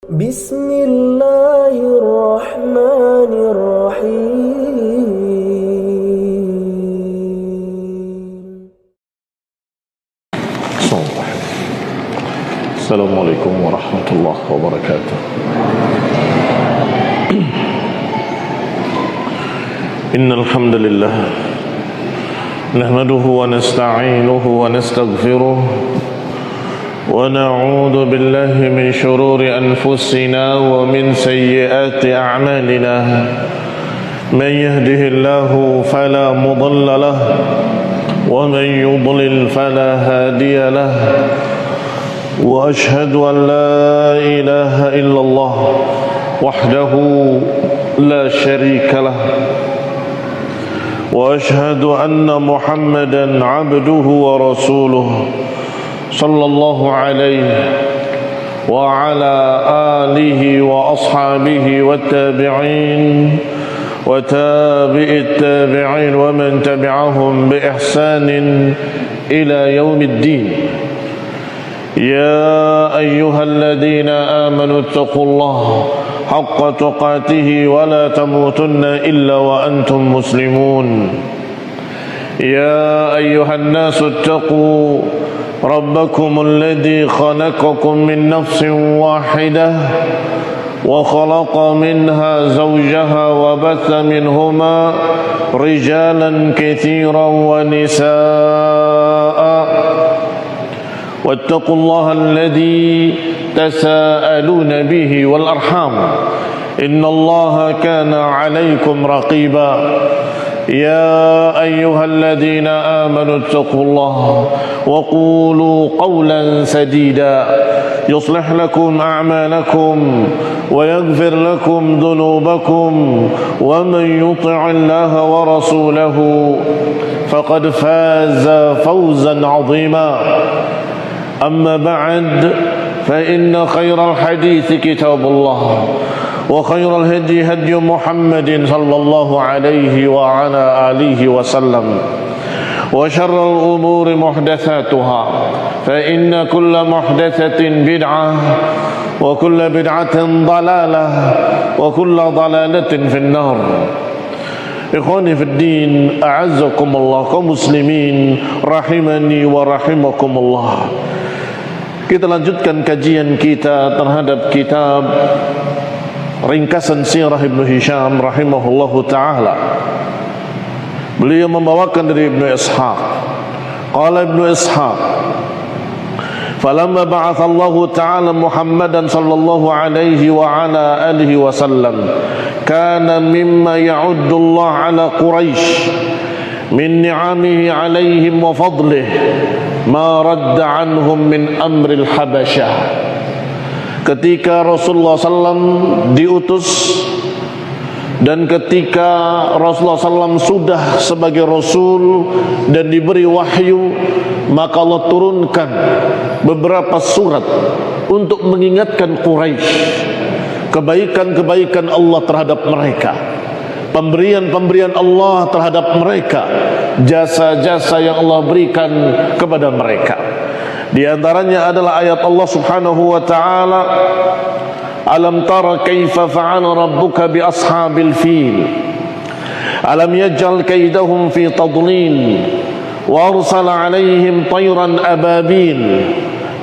بسم الله الرحمن الرحيم السلام عليكم ورحمة الله وبركاته. إن الحمد لله نحمده ونستعينه ونستغفره ونعوذ بالله من شرور أنفسنا ومن سيئات أعمالنا. من يهده الله فلا مضل له ومن يضلل فلا هادي له. وأشهد أن لا إله إلا الله وحده لا شريك له. وأشهد أن محمدا عبده ورسوله صلى الله عليه وعلى آله وأصحابه والتابعين وتابع التابعين ومن تبعهم بإحسان إلى يوم الدين. يا أيها الذين آمنوا اتقوا الله حق تقاته ولا تموتن إلا وأنتم مسلمون. يا أيها الناس اتقوا ربكم الذي خلقكم من نفس واحدة وخلق منها زوجها وبث منهما رجالا كثيرا ونساء. واتقوا الله الذي تساءلون به والأرحام إن الله كان عليكم رقيبا. يا أيها الذين آمنوا اتقوا الله وقولوا قولا سديدا يصلح لكم أعمالكم ويغفر لكم ذنوبكم ومن يطع الله ورسوله فقد فاز فوزا عظيما. أما بعد فإن خير الحديث كتاب الله وخير الهدي هدي محمد صلى الله عليه وعلى آله وسلم وشر الأمور محدثاتها فإن كل محدثة بدعة وكل بدعة ضلالة وكل ضلالة في النار. Ikhwani fi din, a'azzakumullah, kaum muslimin rahimani wa rahimakumullah. Kita lanjutkan kajian kita terhadap kitab Ringkasan Sirah Ibnu Hisham rahimahullahu ta'ala. Beliau membawakan dari Ibnu Ishaq. Qala Ibnu Ishaq, falamma ba'atha Allah ta'ala Muhammadan sallallahu alaihi wa ala alihi wa sallam kana mimma ya'uddu Allah ala Quraisy min ni'amihi alaihim wa fadlihi ma radda anhum min amril Habasyah. Ketika Rasulullah SAW diutus dan ketika Rasulullah SAW sudah sebagai Rasul dan diberi wahyu, maka Allah turunkan beberapa surat untuk mengingatkan Quraisy kebaikan-kebaikan Allah terhadap mereka, pemberian-pemberian Allah terhadap mereka, jasa-jasa yang Allah berikan kepada mereka. Di antaranya adalah ayat Allah Subhanahu wa taala, alam tara kaifa fa'ala rabbuka bi ashabil fil alam yaj'al kaidahum fi tadlil wa arsala 'alaihim tayran ababil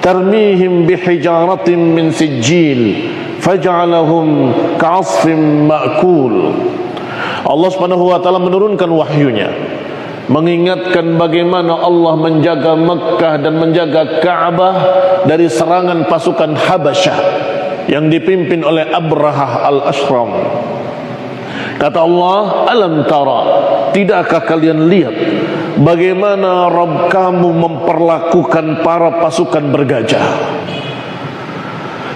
tarmihim bihijaratin min sijil faj'alahum ka'asfin ma'kul. Allah Subhanahu wa taala menurunkan wahyunya mengingatkan bagaimana Allah menjaga Mekkah dan menjaga Ka'bah dari serangan pasukan Habasyah yang dipimpin oleh Abrahah al-Ashram. Kata Allah, alam tara, tidakkah kalian lihat bagaimana Rabb kamu memperlakukan para pasukan bergajah?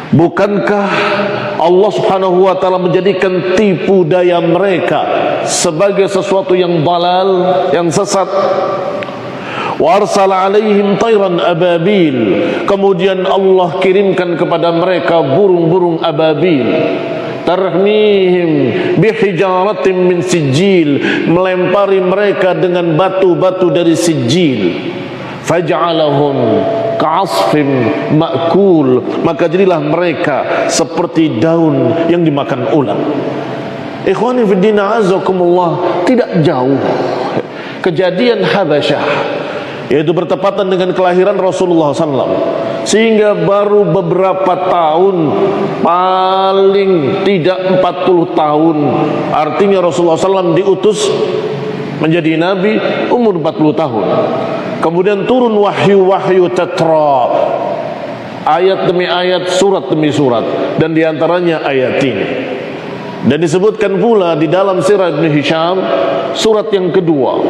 Bukankah Allah Subhanahu wa taala menjadikan tipu daya mereka sebagai sesuatu yang dalal, yang sesat? Wa arsala 'alaihim tayran ababil, kemudian Allah kirimkan kepada mereka burung-burung ababil, tarmihim bihijaratin min sijil, melempari mereka dengan batu-batu dari sijil, faj'alahum ka'asfim ma'kul, maka jadilah mereka seperti daun yang dimakan ulat. Ikhwani fiddin a'azakumullah, tidak jauh kejadian Habasyah, yaitu bertepatan dengan kelahiran Rasulullah SAW, sehingga baru beberapa tahun, paling tidak 40 tahun, artinya Rasulullah SAW diutus menjadi nabi umur 40 tahun. Kemudian turun wahyu-wahyu tetra, ayat demi ayat, surat demi surat, dan diantaranya ayat ini. Dan disebutkan pula di dalam sirah Ibn Hisham, surat yang kedua,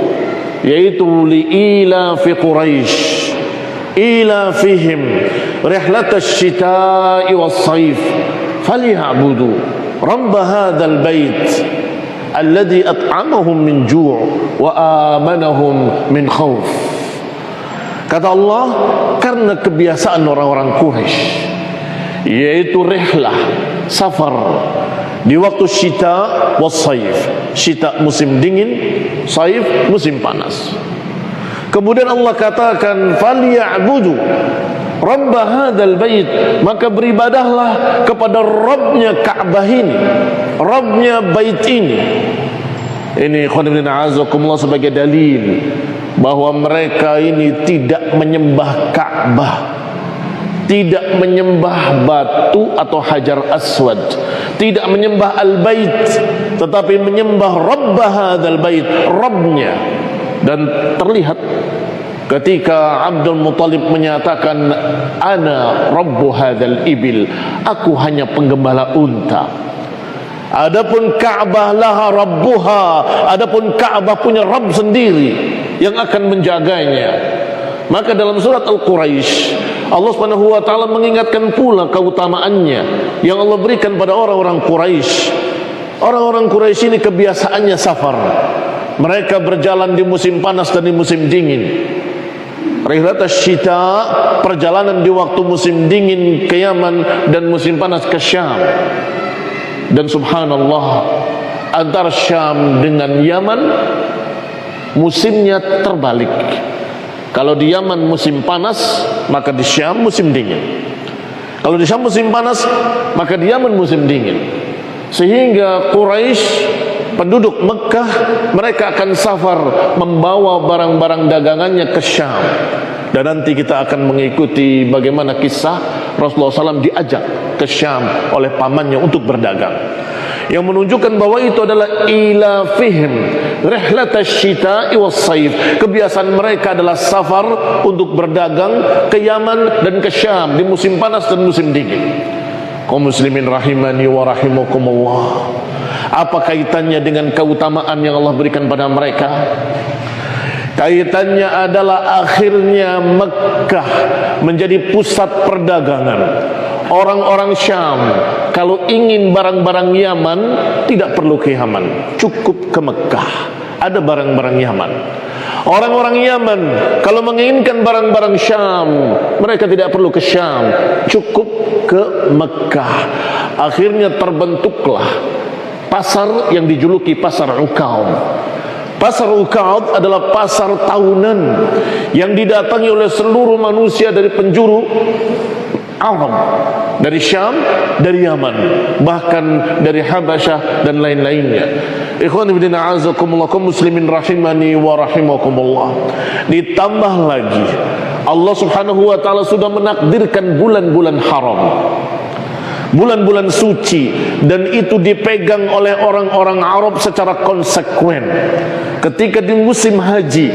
yaitu li'ila fi Quraisy ila fihim rihlatasy syita'i was-saif falyabudu rabb hadzal bait alladzi at'amahum min ju' wa amanahum min khauf. Kata Allah, karena kebiasaan orang-orang Quraisy, yaitu rihlah, safar, di waktu syita was-saif. Syita musim dingin, saif musim panas. Kemudian Allah katakan falyabudu rabb hadzal bait, maka beribadahlah kepada Rabbnya Ka'bah ini, Rabbnya bait ini. Ini khonibina azakumullah sebagai dalil bahwa mereka ini tidak menyembah Ka'bah, tidak menyembah batu atau hajar aswad, tidak menyembah al-bait, tetapi menyembah Rabb hadzal bait, Rabbnya. Dan terlihat ketika Abdul Muthalib menyatakan ana rabbu hadzal ibil, aku hanya penggembala unta. Adapun Ka'bah laha rabbuha, adapun Ka'bah punya Rabb sendiri yang akan menjaganya. Maka dalam surat Al-Quraisy, Allah Subhanahu wa taala mengingatkan pula keutamaannya yang Allah berikan pada orang-orang Quraisy. Orang-orang Quraisy ini kebiasaannya safar. Mereka berjalan di musim panas dan di musim dingin. Rihlatasy syita, perjalanan di waktu musim dingin ke Yaman dan musim panas ke Syam. Dan subhanallah, antara Syam dengan Yaman musimnya terbalik. Kalau di Yaman musim panas, maka di Syam musim dingin. Kalau di Syam musim panas, maka di Yaman musim dingin. Sehingga Quraisy, penduduk Mekah, mereka akan safar membawa barang-barang dagangannya ke Syam. Dan nanti kita akan mengikuti bagaimana kisah Rasulullah SAW diajak ke Syam oleh pamannya untuk berdagang, yang menunjukkan bahwa itu adalah ila fihim rihlatasy syita'i was-saif. Kebiasaan mereka adalah safar untuk berdagang ke Yaman dan ke Syam di musim panas dan musim dingin. Kaum muslimin rahimani wa rahimakumullah, apa kaitannya dengan keutamaan yang Allah berikan pada mereka? Kaitannya adalah akhirnya Mekah menjadi pusat perdagangan. Orang-orang Syam kalau ingin barang-barang Yaman tidak perlu ke Yaman, cukup ke Mekah, ada barang-barang Yaman. Orang-orang Yaman kalau menginginkan barang-barang Syam, mereka tidak perlu ke Syam, cukup ke Mekah. Akhirnya terbentuklah pasar yang dijuluki pasar Uqaud. Pasar Uqaud adalah pasar tahunan yang didatangi oleh seluruh manusia dari penjuru Arab, dari Syam, dari Yaman, bahkan dari Habasyah dan lain-lainnya. Ikhwan fillah a'azakumullah, kaum muslimin rahimani wa rahimakumullah. Ditambah lagi Allah Subhanahu wa taala sudah menakdirkan bulan-bulan haram, bulan-bulan suci, dan itu dipegang oleh orang-orang Arab secara konsekuen. Ketika di musim haji,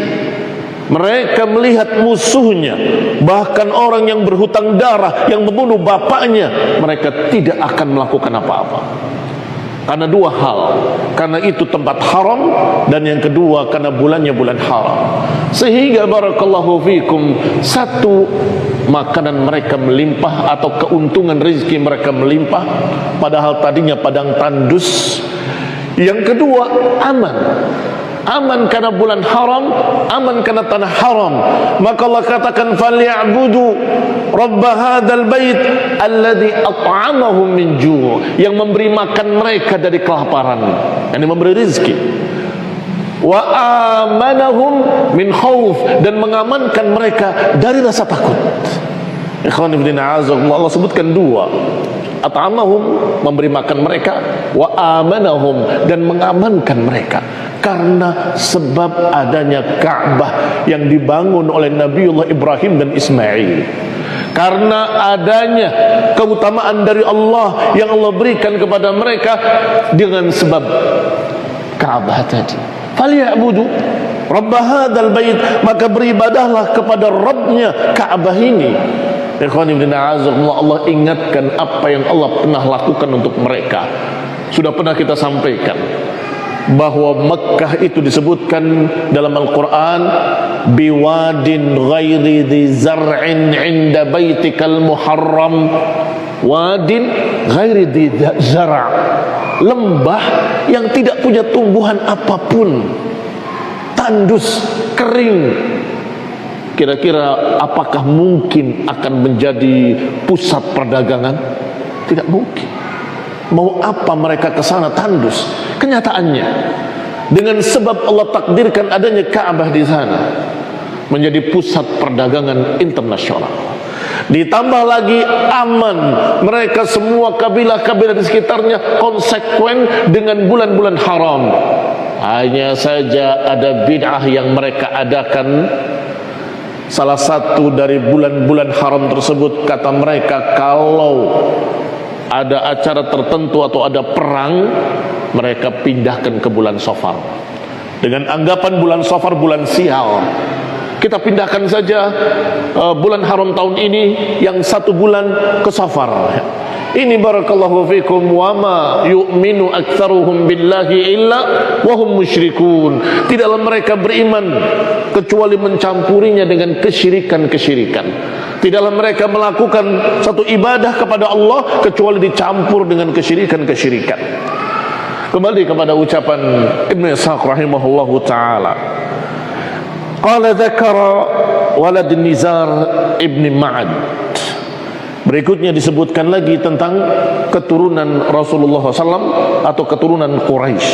mereka melihat musuhnya, bahkan orang yang berhutang darah, yang membunuh bapaknya, mereka tidak akan melakukan apa-apa. Karena dua hal, karena itu tempat haram, dan yang kedua karena bulannya bulan haram. Sehingga barakallahu fikum, satu, makanan mereka melimpah atau keuntungan rezeki mereka melimpah, padahal tadinya padang tandus. Yang kedua, aman. Aman karena bulan haram, aman karena tanah haram. Maka Allah katakan falyabudu rabb hadzal bait alladzi at'amahum min ju', yang memberi makan mereka dari kelaparan, yang memberi rezeki, wa amanahum min khauf, dan mengamankan mereka dari rasa takut. Ikhwan fillah a'azakumullah, Allah sebutkan dua. At'amahum, memberi makan mereka, wa amanahum, dan mengamankan mereka. Karena sebab adanya Ka'bah yang dibangun oleh Nabiullah Ibrahim dan Ismail, karena adanya keutamaan dari Allah yang Allah berikan kepada mereka dengan sebab Ka'bah tadi. Falyabudu rabb hadzal bait, maka beribadahlah kepada Rabbnya Ka'bah ini. Ikhwani bin a'azakumullah, Allah ingatkan apa yang Allah pernah lakukan untuk mereka. Sudah pernah kita sampaikan bahwa Mekkah itu disebutkan dalam Al-Quran biwadin ghairi dhi zar'in 'inda baitikal muharram. Wadin ghairi dhi zar', lembah yang tidak punya tumbuhan apapun, tandus, kering. Kira-kira apakah mungkin akan menjadi pusat perdagangan? Tidak mungkin. Mau apa mereka ke sana tandus? Kenyataannya, dengan sebab Allah takdirkan adanya Ka'bah di sana menjadi pusat perdagangan internasional. Ditambah lagi aman, mereka semua kabilah-kabilah di sekitarnya konsekuen dengan bulan-bulan haram. Hanya saja ada bid'ah yang mereka adakan. Salah satu dari bulan-bulan haram tersebut, kata mereka, kalau ada acara tertentu atau ada perang, mereka pindahkan ke bulan Safar dengan anggapan bulan Safar bulan sial. Kita pindahkan saja bulan haram tahun ini yang satu bulan ke Safar. Ini barakallahu fikum, wa ma yu'minu aktsaruhum billahi illa wa hum musyrikun. Tidaklah mereka beriman kecuali mencampurinya dengan kesyirikan-kesyirikan. Tidaklah mereka melakukan satu ibadah kepada Allah kecuali dicampur dengan kesyirikan-kesyirikan. Kembali kepada ucapan Ibnu Ishaq rahimahullahu taala. Qala dzakara walad Nizar ibn Ma'ad. Berikutnya disebutkan lagi tentang keturunan Rasulullah SAW atau keturunan Quraisy.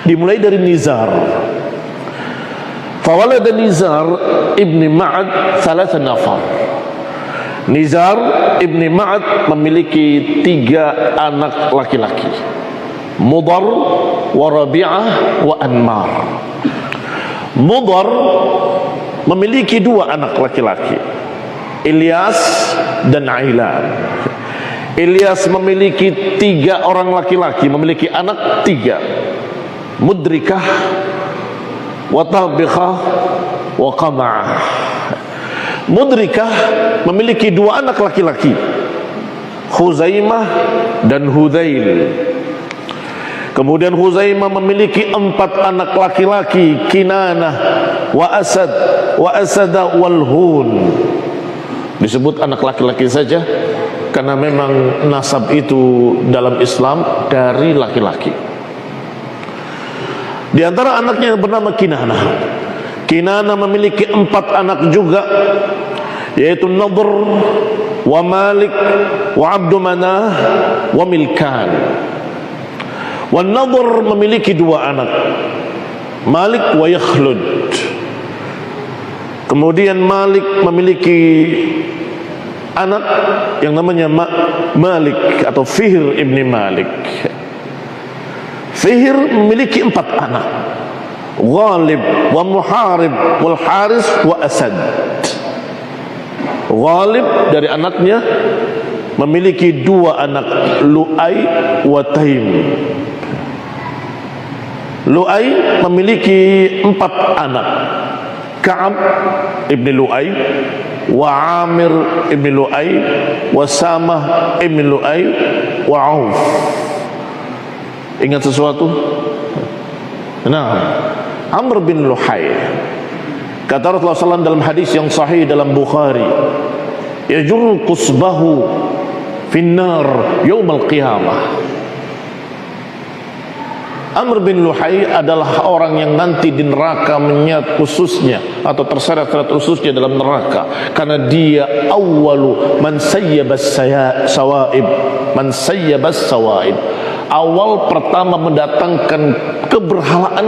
Dimulai dari Nizar. Fawalad Nizar ibn Ma'ad thalatha nafar. Nizar ibn Ma'ad memiliki 3 anak laki-laki, Mudar wa Rabi'ah wa Anmar. Mudar memiliki 2 anak laki-laki, Ilyas dan Ailan. Ilyas memiliki 3 orang laki-laki, memiliki anak 3, Mudrikah wa Tabikhah wa Qama'ah. Mudrikah memiliki 2 anak laki-laki, Khuzaimah dan Hudzail. Kemudian Khuzaimah memiliki 4 anak laki-laki, Kinanah wa Asad wa Asada wal Hun. Disebut anak laki-laki saja karena memang nasab itu dalam Islam dari laki-laki. Di antara anaknya yang bernama Kinanah. Kinanah memiliki 4 anak juga, yaitu Nadr wa Malik wa Abdu Manah wa Milkan. Wa Nadr memiliki 2 anak, Malik wa Yakhlud. Kemudian Malik memiliki anak yang namanya Malik atau Fihr ibni Malik. Fihr memiliki 4 anak, Ghalib wa Muharib wal Haris wa Asad. Ghalib dari anaknya memiliki 2 anak, Lu'ay wa Taim. Lu'ay memiliki 4 anak, Ka'ab ibn Lu'ay wa Amir ibn Lu'ay wa Samah ibn Lu'ay wa Auf. Ingat sesuatu? Nah, Amr bin Lu'ay, kata Rasulullah SAW dalam hadis yang sahih dalam Bukhari, yajurru qusbahu finnar yaumal qiyamah. Amr bin Lu'ay adalah orang yang nanti di neraka menyeret ususnya atau terseret-seret ususnya dalam neraka karena dia awwalu man sayyabas sawaib, man sayyabas sawaib, awal pertama mendatangkan keberhalaan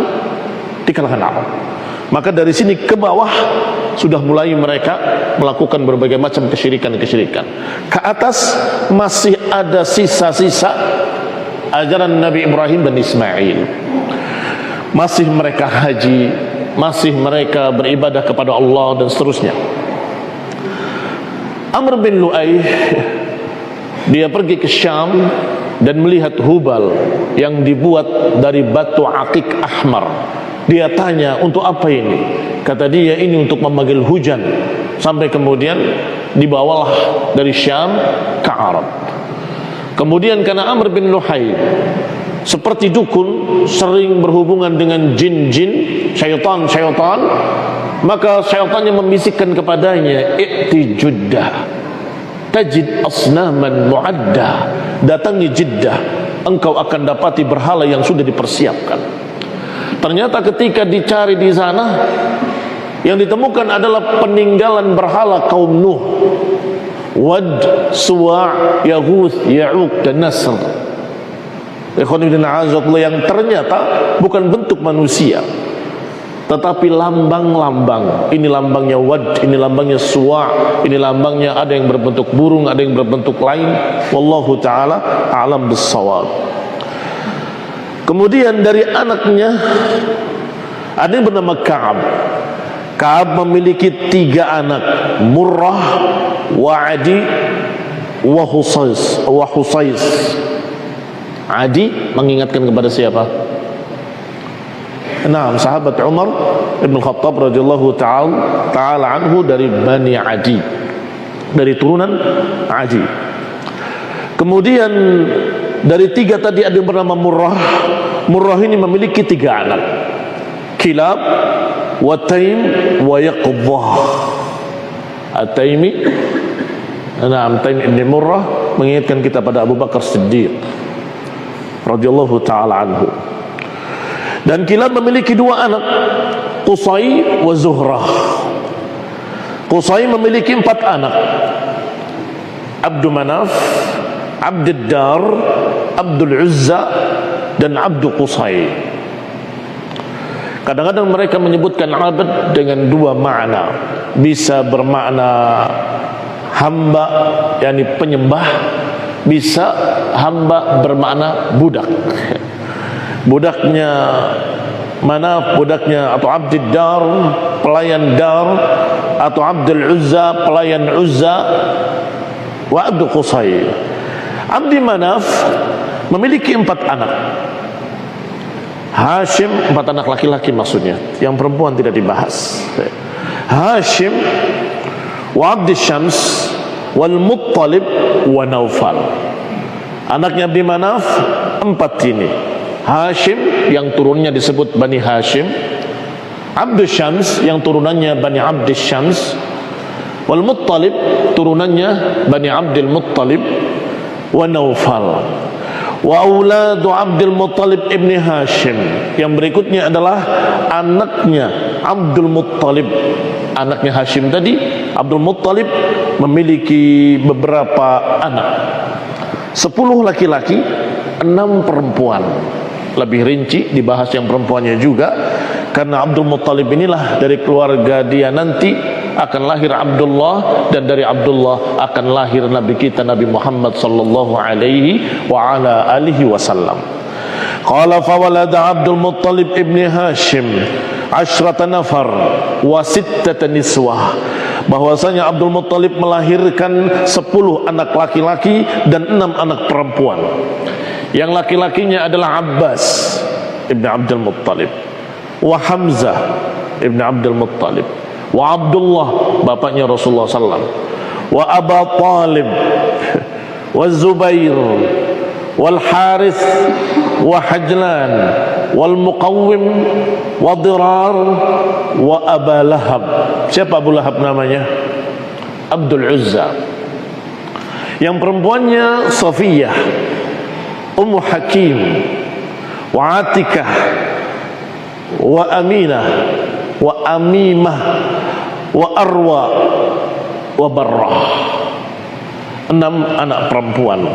di kalangan Arab. Maka dari sini ke bawah sudah mulai mereka melakukan berbagai macam kesyirikan-kesyirikan. Ke atas masih ada sisa-sisa ajaran Nabi Ibrahim dan Ismail. Masih mereka haji, masih mereka beribadah kepada Allah dan seterusnya. Amr bin Lu'ay, dia pergi ke Syam dan melihat hubal yang dibuat dari batu akik ahmar. Dia tanya, untuk apa ini? Kata dia, ini untuk memanggil hujan. Sampai kemudian dibawalah dari Syam ke Arab. Kemudian karena Amr bin Lu'ay seperti dukun, sering berhubungan dengan jin-jin, syaitan-syaitan, maka syaitannya membisikkan kepadanya, "I'ti Juddah tajid asnaman mu'addah." Datangi Jeddah, engkau akan dapati berhala yang sudah dipersiapkan. Ternyata ketika dicari di sana, yang ditemukan adalah peninggalan berhala kaum Nuh, Wad, Suwa', Yaghuth, Ya'uq dan Nasr. Yang ternyata bukan bentuk manusia, tetapi lambang-lambang. Ini lambangnya Wad, ini lambangnya Suwa', ini lambangnya ada yang berbentuk burung, ada yang berbentuk lain. Wallahu ta'ala a'lam bis-shawab. Kemudian dari anaknya ada yang bernama Ka'ab. Ka'ab memiliki 3 anak, Murrah, Wa'adi, wa Husais. Adi mengingatkan kepada siapa? Nah, sahabat Umar Ibn Khattab radhiyallahu ta'ala anhu dari Bani Adi, dari turunan Adi. Kemudian dari 3 tadi ada yang bernama Murrah. Murrah ini memiliki 3 anak, Kilab, Wataim, wa Yaqdhah. At-Taimi, Taim ibn Murrah mengingatkan kita pada Abu Bakar Siddiq radhiyallahu ta'ala anhu. Dan Kilab memiliki 2 anak, Qusay wa Zuhrah. Qusay memiliki 4 anak, Abdul Manaf, Abdul Dar, Abdul Uzza dan Abdul Qusay. Kadang-kadang mereka menyebutkan abad dengan 2 makna. Bisa bermakna hamba, yakni penyembah. Bisa hamba bermakna budak. Budaknya Manaf, budaknya atau Abdul Dar, pelayan Dar, atau Abdul Uzza, pelayan Uzza, wa Abdul Qusay. Abdi Manaf memiliki 4 anak. Hashim, 4 anak laki-laki maksudnya, yang perempuan tidak dibahas. Hashim, wa Abdi Syams, wal Muttalib, wa Naufal. Anaknya Abdi Manaf 4 ini. Hashim yang turunnya disebut Bani Hashim, Abdul Syams yang turunannya Bani Abdul Syams, wal Muttalib turunannya Bani Abdul Muttalib, wa Naufal. Wa auladu Abdul Muttalib ibni Hashim, yang berikutnya adalah anaknya Abdul Muttalib. Anaknya Hashim tadi, Abdul Muttalib memiliki beberapa anak, 10 laki-laki, 6 perempuan. Lebih rinci dibahas yang perempuannya juga, karena Abdul Muttalib inilah dari keluarga dia nanti akan lahir Abdullah, dan dari Abdullah akan lahir Nabi kita Nabi Muhammad sallallahu alaihi wa ala alihi wasallam. Qala fa walada Abdul Muttalib ibni Hashim 10 nafar wa 6 niswah. Bahwasanya Abdul Muttalib melahirkan 10 anak laki-laki dan 6 anak perempuan. Yang laki-lakinya adalah Abbas ibn Abdul Muttalib, wa Hamzah ibn Abdul Muttalib, wa Abdullah bapaknya Rasulullah SAW, wa Aba Talib, wa Zubair, wal Harith, wa Hajlan, wal Muqawwim, wa Dirar, wa Aba Lahab. Siapa Abu Lahab namanya? Abdul Uzza. Yang perempuannya Safiyah, Ummu Hakim, wa Atikah, wa Aminah, wa Amimah, wa Arwa, wa Barrah. 6 anak perempuan.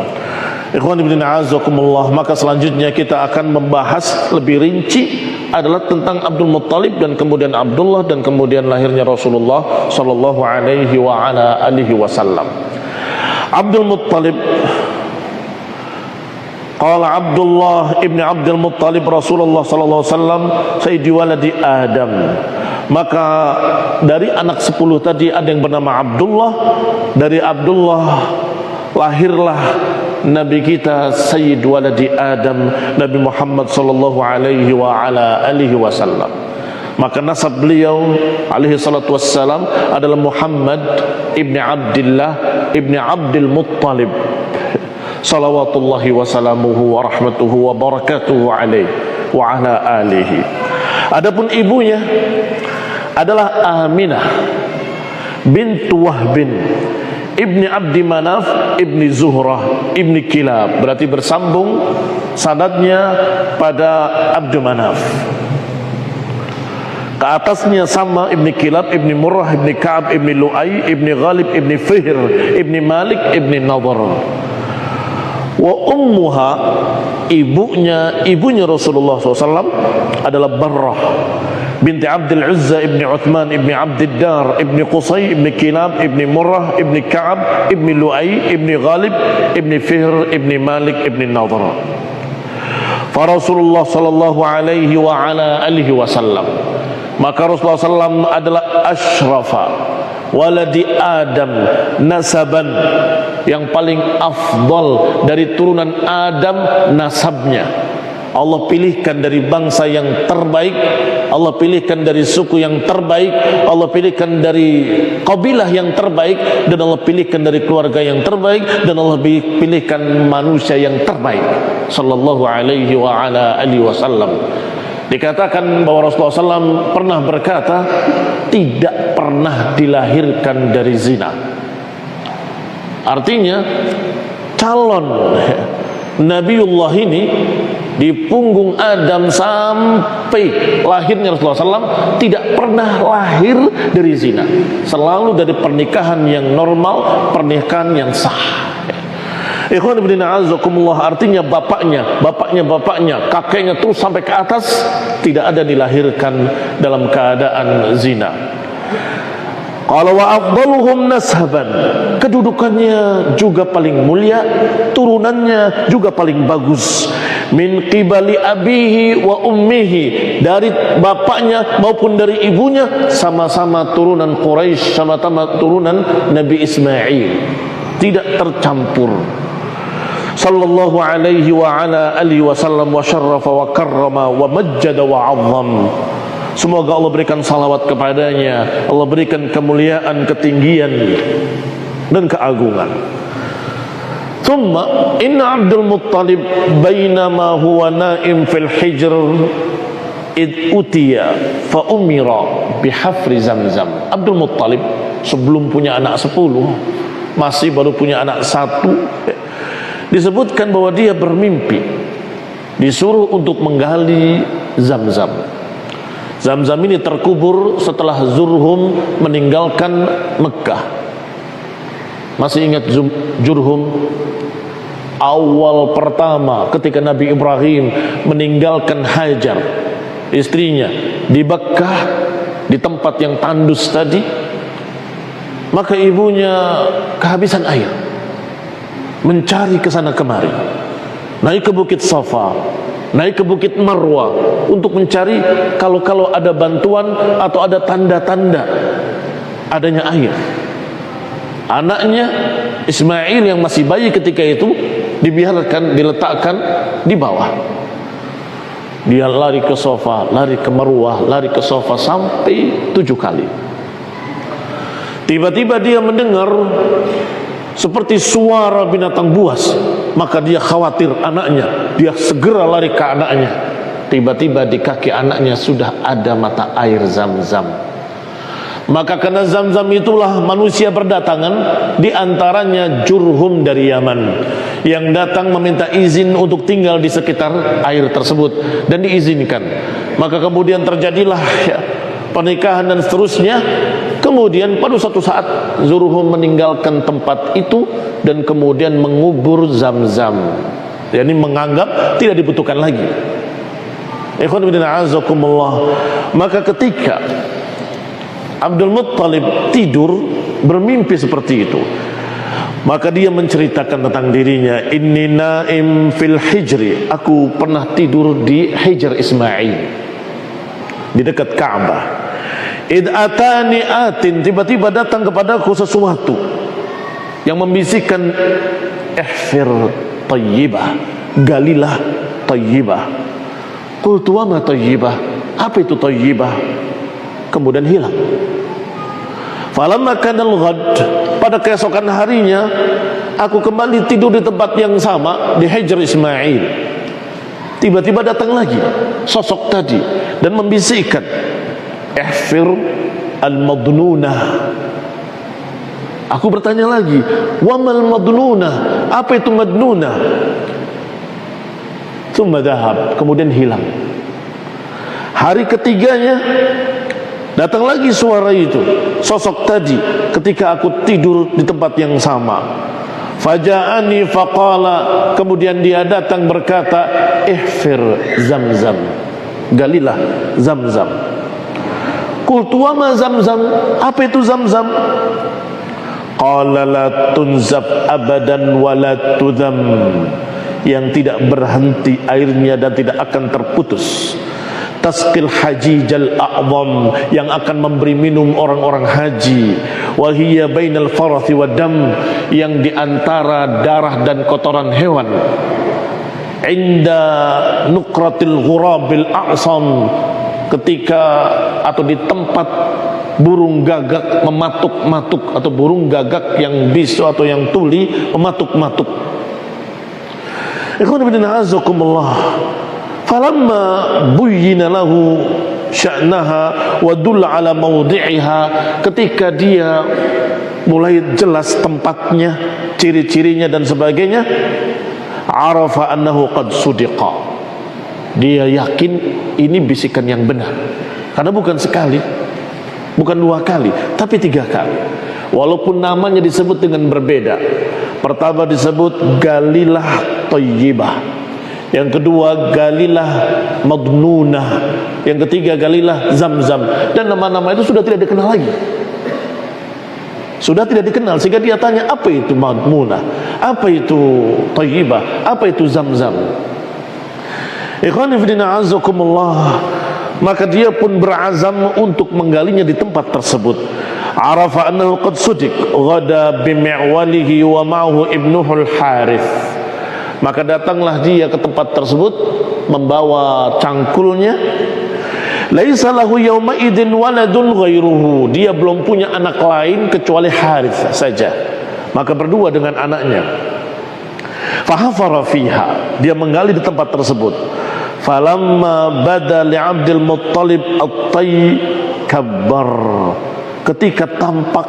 Ikhwan ibn a'azakumullah. Maka selanjutnya kita akan membahas lebih rinci adalah tentang Abdul Muttalib dan kemudian Abdullah dan kemudian lahirnya Rasulullah sallallahu alaihi wa ala alihi wasallam. Abdul Muttalib, qala Abdullah ibn Abdul Muttalib Rasulullah sallallahu alaihi wasallam sayyidi waladi Adam. Maka dari anak 10 tadi ada yang bernama Abdullah. Dari Abdullah lahirlah Nabi kita Sayyid waladi Adam, Nabi Muhammad sallallahu alaihi wa ala alihi wasallam. Maka nasab beliau alaihi salatu wassalam adalah Muhammad ibni Abdullah ibni Abdul Muttalib salawatullahi wasalamuhu wa rahmatuhu wa barakatuhu alaihi wa ala alihi. Adapun ibunya adalah Aminah bintu Wahbin ibni Abdi Manaf ibni Zuhrah ibni Kilab. Berarti bersambung sanadnya pada Abdi Manaf. Ke atasnya sama ibni Kilab, ibni Murrah, ibni Ka'ab, ibni Lu'ay, ibni Ghalib, ibni Fihr, ibni Malik, ibni Nadhr. Wa ummuha, ibunya Rasulullah SAW adalah Barrah binti Abdul Uzza ibni Uthman ibni Abdiddar ibni Qusay ibni Kilab ibni Murrah ibni Ka'ab ibni Lu'ay ibni Ghalib ibni Fihr ibni Malik ibni Nadhr. Fa Rasulullah sallallahu alaihi wa ala alihi wasallam, maka Rasulullah SAW adalah asyrafa waladi Adam nasaban, yang paling afdal dari turunan Adam nasabnya. Allah pilihkan dari bangsa yang terbaik, Allah pilihkan dari suku yang terbaik, Allah pilihkan dari kabilah yang terbaik, dan Allah pilihkan dari keluarga yang terbaik, dan Allah pilihkan manusia yang terbaik sallallahu alaihi wa ala alihi wasallam. Dikatakan bahwa Rasulullah SAW pernah berkata, tidak pernah dilahirkan dari zina. Artinya calon Nabiullah ini di punggung Adam sampai lahirnya Rasulullah SAW tidak pernah lahir dari zina, selalu dari pernikahan yang normal, pernikahan yang sah. Ikhwan ibn a'azakumullah, artinya bapaknya, kakeknya terus sampai ke atas tidak ada dilahirkan dalam keadaan zina. Qala wa afdaluhum nashaban, kedudukannya juga paling mulia, turunannya juga paling bagus. Min qibali abihi wa ummihi, dari bapaknya maupun dari ibunya sama-sama turunan Quraisy, sama-sama turunan Nabi Ismail, tidak tercampur. Sallallahu alaihi wa ala alihi wasallam wa syarrafa wa karrama wa majjada wa 'azzam. Semoga Allah berikan salawat kepadanya, Allah berikan kemuliaan, ketinggian dan keagungan. Thumma inna Abdul Muttalib bainama huwa naim fil hijr id utiya fa umira bihafri Zamzam. Abdul Muttalib sebelum punya anak 10, masih baru punya anak 1, disebutkan bahwa dia bermimpi disuruh untuk menggali Zamzam. Zamzam ini terkubur setelah Zurhum meninggalkan Mekah. Masih ingat Jurhum? Awal pertama ketika Nabi Ibrahim meninggalkan Hajar, istrinya, di Mekah, di tempat yang tandus tadi, maka ibunya kehabisan air, mencari ke sana kemari, naik ke Bukit Safa, naik ke Bukit Marwah untuk mencari kalau ada bantuan atau ada tanda-tanda adanya air. Anaknya Ismail yang masih bayi ketika itu diletakkan di bawah. Dia lari ke Safa, lari ke Marwah, lari ke Safa sampai 7 kali. Tiba-tiba dia mendengar seperti suara binatang buas, maka dia khawatir anaknya, dia segera lari ke anaknya. Tiba-tiba di kaki anaknya sudah ada mata air Zamzam. Maka karena Zamzam itulah manusia berdatangan, di antaranya Jurhum dari Yaman, yang datang meminta izin untuk tinggal di sekitar air tersebut, dan diizinkan. Maka kemudian terjadilah pernikahan dan seterusnya. Kemudian pada suatu saat Jurhum meninggalkan tempat itu dan kemudian mengubur Zamzam, yakni menganggap tidak dibutuhkan lagi. Ikhwan fillah azakumullah. Maka ketika Abdul Muttalib tidur bermimpi seperti itu, maka dia menceritakan tentang dirinya, inni naim fil hijri, aku pernah tidur di Hijr Ismail di dekat Ka'bah. Id atani atin, tiba-tiba datang kepadaku sesuatu yang membisikkan, ihfir tayyibah, galilah tayyibah. Qultu wa ma tayyibah, apa itu tayyibah? Kemudian hilang. Falamma kanal ghad, pada keesokan harinya aku kembali tidur di tempat yang sama di Hijr Ismail. Tiba-tiba datang lagi sosok tadi dan membisikkan, ihfir al-madnunah. Aku bertanya lagi, wa mal madnunah, apa itu madnunah? Tsumma dhahab, kemudian hilang. Hari ketiganya datang lagi suara itu, sosok tadi ketika aku tidur di tempat yang sama. Faja'ani faqala, kemudian dia datang berkata, ihfir zamzam, galilah zamzam. Qultu wa ma zamzam, apa itu zamzam? Qala la tunzab abadan wa la tudham, yang tidak berhenti airnya dan tidak akan terputus. Tasqil hajijal a'zam, yang akan memberi minum orang-orang haji. Wa hiya bainal farathi wad dam, yang diantara darah dan kotoran hewan. Inda nuqratil ghurabil a'sam, ketika atau di tempat burung gagak mematuk-matuk, atau burung gagak yang bisu atau yang tuli mematuk-matuk. Ikhwan fillah azakumullah. Falamma buyyina lahu sya'naha wa dulla ala mawdi'iha, ketika dia mulai jelas tempatnya, ciri-cirinya dan sebagainya, arafa annahu qad sudiqa, dia yakin ini bisikan yang benar, karena bukan sekali, bukan dua kali, tapi tiga kali. Walaupun namanya disebut dengan berbeda. Pertama disebut galilah tayyibah, yang kedua galilah madnunah, yang ketiga galilah zamzam. Dan nama-nama itu sudah tidak dikenal lagi, sudah tidak dikenal, sehingga dia tanya, apa itu madnunah, apa itu tayyibah, apa itu zamzam. Ikhwani fillah azakumullah. Maka dia pun berazam untuk menggalinya di tempat tersebut. Arafa annahu qad sudiq, ghada bimi'walihi wa ma'ahu ibnuhul Harith. Maka datanglah dia ke tempat tersebut membawa cangkulnya. Laisa lahu yawma idin waladun ghairuhu, dia belum punya anak lain kecuali Harith saja. Maka berdua dengan anaknya. Fahafara fiha, dia menggali di tempat tersebut. Falamma bada li Abdul Muttalib at-tay kabbar, ketika tampak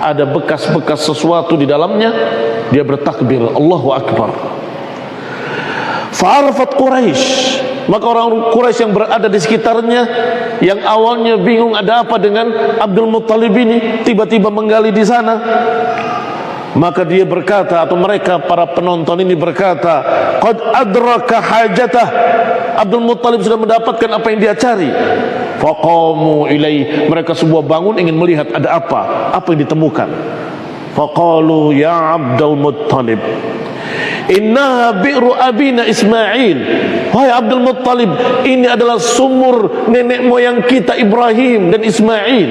ada bekas-bekas sesuatu di dalamnya, dia bertakbir, Allahu Akbar. Fa'arafat Quraisy, maka orang Quraisy yang berada di sekitarnya, yang awalnya bingung ada apa dengan Abdul Muttalib ini, tiba-tiba menggali di sana. Maka dia berkata, atau mereka para penonton ini berkata, qad adraka hajatah, Abdul Muttalib sudah mendapatkan apa yang dia cari. Faqamu ilaih, mereka semua bangun ingin melihat ada apa yang ditemukan. Faqalu ya Abdul Muttalib, innaha bi'ru abina Ismail, wahai Abdul Muttalib, ini adalah sumur nenek moyang kita Ibrahim dan Ismail.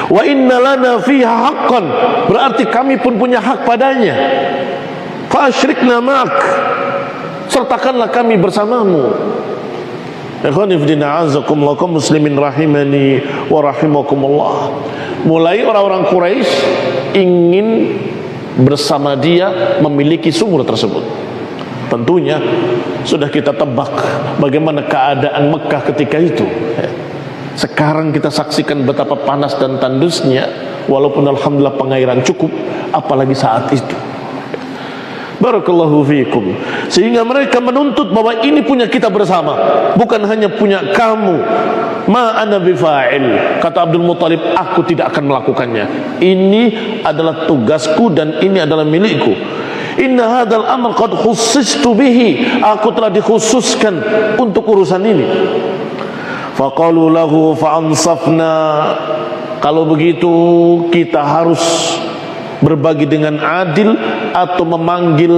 Wa inna lana fiha haqqan, berarti kami pun punya hak padanya. Fa asyrikna ma'ak, sertakanlah kami bersamamu. Ikhwani fillah azakumullah, kaum muslimin rahimani wa rahimakumullah. Mulai orang-orang Quraisy ingin bersama dia memiliki sumur tersebut. Tentunya sudah kita tebak bagaimana keadaan Mekah ketika itu. Sekarang kita saksikan betapa panas dan tandusnya, walaupun alhamdulillah pengairan cukup, apalagi saat itu. Barakallahu fiikum. Sehingga mereka menuntut bahwa ini punya kita bersama, bukan hanya punya kamu. Ma ana bifa'il, kata Abdul Muttalib, aku tidak akan melakukannya. Ini adalah tugasku dan ini adalah milikku. Inna hadzal amr qad khussistu bihi, aku telah dikhususkan untuk urusan ini. Faqalu lahu fa'ansafna, kalau begitu kita harus berbagi dengan adil atau memanggil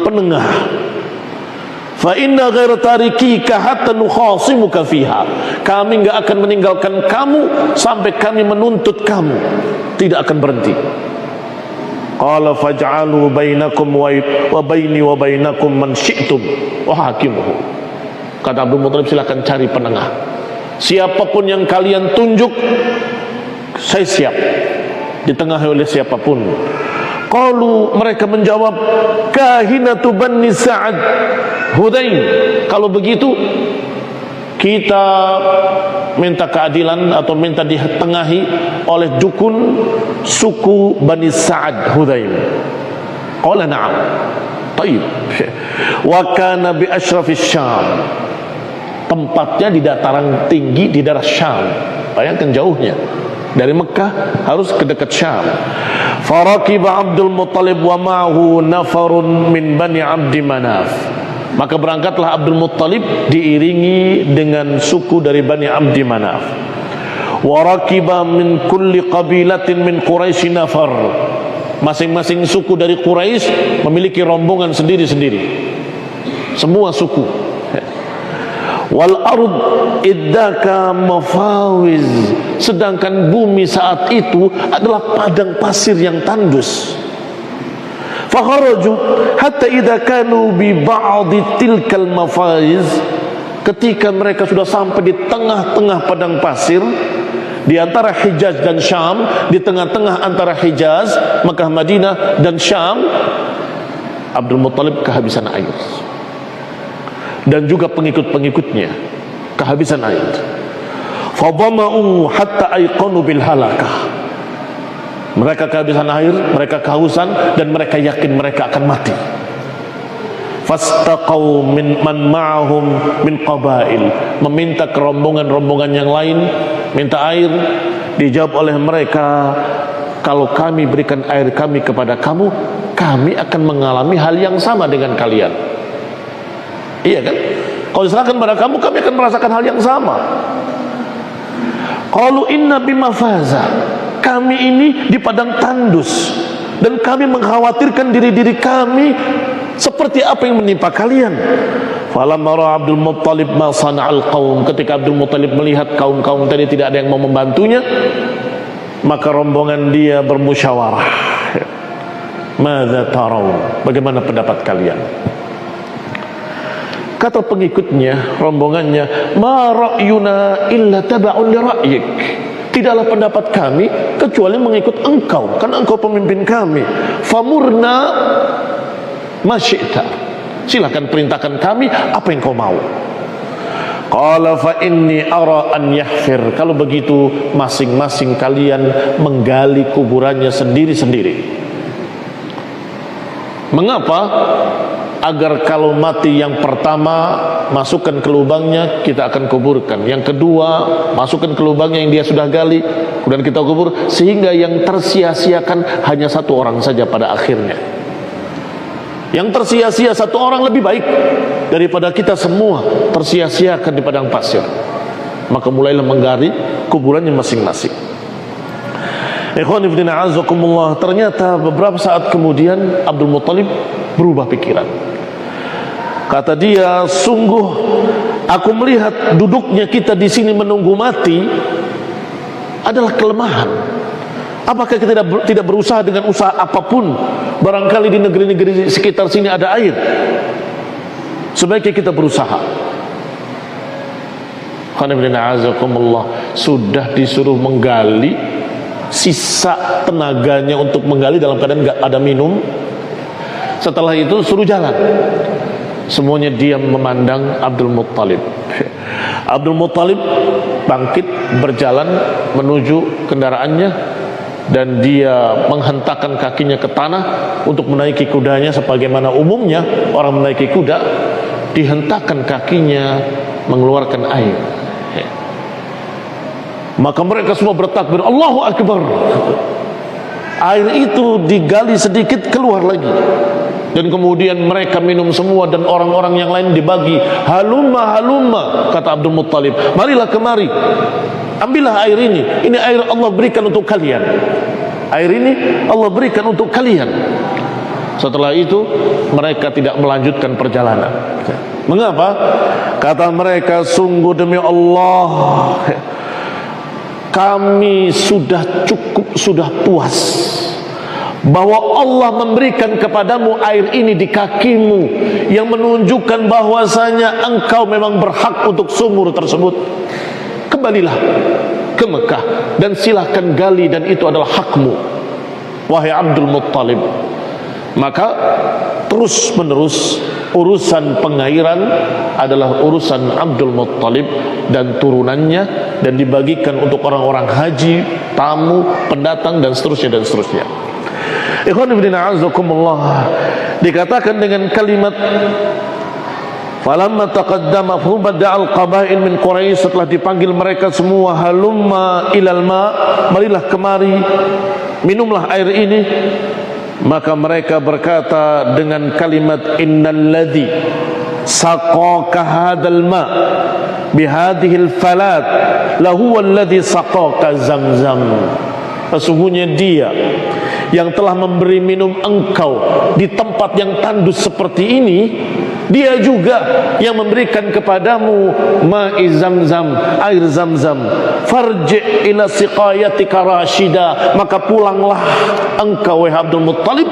penengah. Fa inna ghaira tarikika hatta nukhasimuka fiha, kami enggak akan meninggalkan kamu sampai kami menuntut kamu, tidak akan berhenti. Qala faj'alu bainakum wa baini wa bainakum man syi'tum wa hakimuhu. Kata Abdul Muthalib, silakan cari penengah, siapapun yang kalian tunjuk saya siap ditengahi oleh siapapun. Qalu, mereka menjawab, kahinatu Bani Sa'ad Hudain, kalau begitu kita minta keadilan atau minta ditengahi oleh dukun suku Bani Sa'ad Hudain. Qala na'am. Taib. Wa kana bi ashrafis Syam, tempatnya di dataran tinggi di daerah Syam. Bayangkan jauhnya, dari Mekah harus ke dekat Syam. Farakiba Abdul Muttalib wa ma'ahu nafarun min Bani Abdi Manaf, maka berangkatlah Abdul Muttalib diiringi dengan suku dari Bani Abdi Manaf. Wa rakiba min kulli qabilatin min Quraisy nafar, masing-masing suku dari Quraisy memiliki rombongan sendiri-sendiri, semua suku. Wal ard iddaka mafawiz, sedangkan bumi saat itu adalah padang pasir yang tandus. Fakharaju hatta idza kanu bi ba'd tilkal mafawiz, ketika mereka sudah sampai di tengah-tengah padang pasir di antara Hijaz dan Syam, di tengah-tengah antara Hijaz, Makkah, Madinah dan Syam, Abdul Muttalib kehabisan air dan juga pengikut-pengikutnya kehabisan air. Fadama'u hatta ayqanu bil halakah, mereka kehabisan air, mereka kehausan, dan mereka yakin mereka akan mati. Fastaqau min man ma'ahum min qabail, meminta ke rombongan-rombongan yang lain minta air. Dijawab oleh mereka, kalau kami berikan air kami kepada kamu, kami akan mengalami hal yang sama dengan kalian. Iya kan? Kalau diserahkan pada kamu, kami akan merasakan hal yang sama. Qalu inna bimafaza, kami ini di padang tandus dan kami mengkhawatirkan diri-diri kami seperti apa yang menimpa kalian. Falamma ra'a Abdul Muttalib ma sana'al qaum, ketika Abdul Muttalib melihat kaum-kaum tadi tidak ada yang mau membantunya, maka rombongan dia bermusyawarah. Madza taraw, bagaimana pendapat kalian? Kata pengikutnya, rombongannya, ma ra'yuna illa taba'un li ra'yik, tidaklah pendapat kami kecuali mengikut engkau, kan engkau pemimpin kami. Famurna ma syi'ta, silakan perintahkan kami apa yang kau mau. Qala fa inni ara an yahfir, kalau begitu masing-masing kalian menggali kuburannya sendiri-sendiri. Mengapa? Agar kalau mati yang pertama, masukkan ke lubangnya, kita akan kuburkan. Yang kedua, masukkan ke lubangnya yang dia sudah gali, kemudian kita kubur, sehingga yang tersia-siakan hanya satu orang saja pada akhirnya. Yang tersia-sia satu orang lebih baik daripada kita semua tersia-siakan di padang pasir. Maka mulailah menggali kuburannya masing-masing. Ikhwan fillah azakumullah, ternyata beberapa saat kemudian Abdul Muttalib berubah pikiran. Kata dia, sungguh aku melihat duduknya kita di sini menunggu mati adalah kelemahan. Apakah kita tidak berusaha dengan usaha apapun? Barangkali di negeri-negeri sekitar sini ada air. Sebaiknya kita berusaha. Sudah disuruh menggali, sisa tenaganya untuk menggali dalam keadaan nggak ada minum. Setelah itu suruh jalan. Semuanya diam memandang Abdul Muttalib. Abdul Muttalib bangkit berjalan menuju kendaraannya, dan dia menghentakkan kakinya ke tanah untuk menaiki kudanya. Sebagaimana umumnya orang menaiki kuda, dihentakkan kakinya mengeluarkan air. Maka mereka semua bertakbir, Allahu Akbar. Air itu digali sedikit keluar lagi, dan kemudian mereka minum semua, dan orang-orang yang lain dibagi. Halumma halumma, kata Abdul Muttalib, marilah kemari, ambillah air ini air Allah berikan untuk kalian, air ini Allah berikan untuk kalian. Setelah itu mereka tidak melanjutkan perjalanan. Mengapa? Kata mereka, sungguh demi Allah, kami sudah cukup, sudah puas bahwa Allah memberikan kepadamu air ini di kakimu, yang menunjukkan bahwasanya engkau memang berhak untuk sumur tersebut. Kembalilah ke Mekah dan silahkan gali, dan itu adalah hakmu, wahai Abdul Muttalib. Maka terus menerus urusan pengairan adalah urusan Abdul Muttalib dan turunannya, dan dibagikan untuk orang-orang haji, tamu, pendatang, dan seterusnya dan seterusnya. Ikhwan fillah azakumullah, dikatakan dengan kalimat falamma taqaddama fubada'al qabail min Quraisy, setelah dipanggil mereka semua, halumma ilal ma, marilah kemari, minumlah air ini. Maka mereka berkata dengan kalimat innalladzi saqaka hadzal ma bihadhil falat lahu alladzi saqaka zamzam. Sesungguhnya dia yang telah memberi minum engkau di tempat yang tandus seperti ini, dia juga yang memberikan kepadamu ma'i zamzam, air zamzam. Farji' ila siqayatika rasyida, maka pulanglah engkau wahai Abdul Muttalib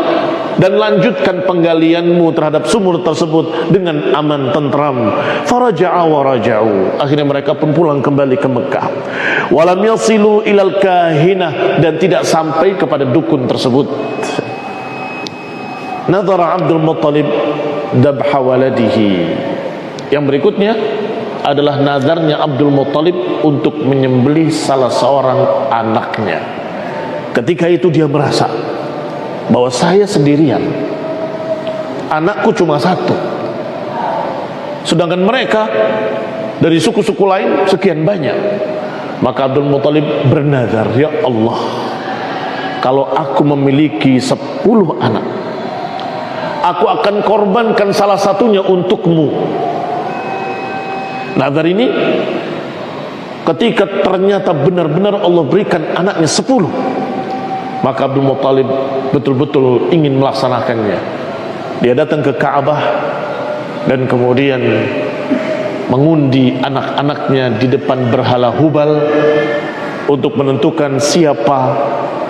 dan lanjutkan penggalianmu terhadap sumur tersebut dengan aman tentram. Faraja'a wa raja'u, akhirnya mereka pun pulang kembali ke Mekah. Walam yasilu ilal kahinah, dan tidak sampai kepada dukun tersebut. Nadhara Abdul Muttalib dabha waladihi. Yang berikutnya adalah nazarnya Abdul Muttalib untuk menyembelih salah seorang anaknya. Ketika itu dia merasa bahwa saya sendirian, anakku cuma satu, sedangkan mereka dari suku-suku lain sekian banyak. Maka Abdul Muttalib bernazar, ya Allah, kalau aku memiliki 10 anak, aku akan korbankan salah satunya untukmu. Nazar ini ketika ternyata benar-benar Allah berikan anaknya 10, maka Abdul Muttalib betul-betul ingin melaksanakannya. Dia datang ke Ka'bah dan kemudian mengundi anak-anaknya di depan berhala Hubal untuk menentukan siapa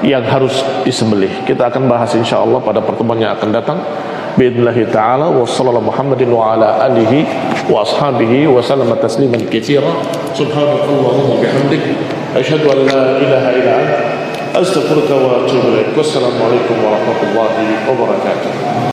yang harus disembelih. Kita akan bahas insyaallah pada pertemuan yang akan datang. Biidznillah ta'ala, wa sallallahu Muhammadin wa ala alihi wa ashabihi wa sallama tasliman katsira. Subhanakallahumma bihamdik, asyhadu an la ilaha illa anta, astaghfiruka wa atubu ilaik. Wassalamu alaikum warahmatullahi wabarakatuh.